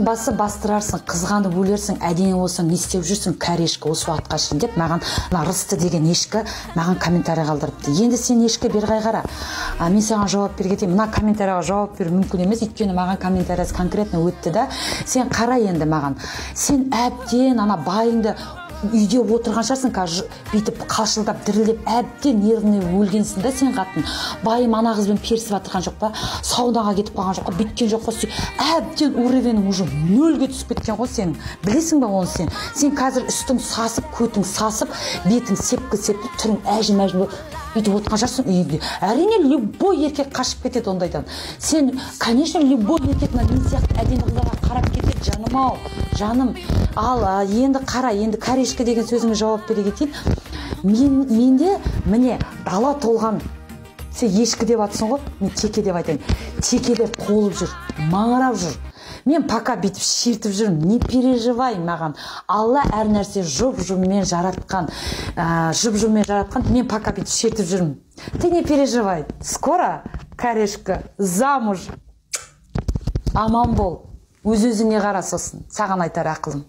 Басы бастырарсың, қызғанып өлерсің, әдемі болсаң, не істеп жүрсің, кәрі ешкі осы уақытқа шейін деп маған Рысты деген ешкі маған комментарий қалдырыпты. Енді сен ешкі Берғай қара. Мен саған жауап бере кетейін. Мына комментарийға жауап беру мүмкін емес, өйткені маған комментарий конкретно өтті да. Сен қара енді маған. Сен әбден ана байыңды үйде отырған шығарсың, бүйтіп қалшылдап дірілдеп әбден нервный өлгенсің да сен қатын. Байым ана қызбен перісіп атырған жоқ па, саудаға кетіп қалған жоқ па, бүйткен жоқ па, әбден уровенің уже нөлге түсіп кеткен ғой сенің. Білесің ба оны сен? Сен қазір үстің сасып, көтің сасып, бетің сепкі-септі, түрің әжім-әжім бүйтіп отқан шығарсың үйінде. Әрине, любой еркек қашып кетеді ондайдан. Сен, конечно, любой еркек мен сияқты әдемі қыздарға қарап кетеді, жаным-ау, жаным. Ал енді қара, енді кәрешкі деген сөзіңе жауап бере кетейін. Менде міне дала толған. Сен ешкі деп атсың ғой, мен теке деп айтайын. Текелер толып жүр, маңырап жүр. Мен пока бүйтіп шертіп жүрмін, не переживай маған. Алла әр нәрсе жұп-жұпмен жаратқан, мен пока бүйтіп шертіп жүрмін. Ты не переживай, скоро, кәрешкі, замуж, аман бол, өз-өзіңе қара сосын, саған айтар ақылым.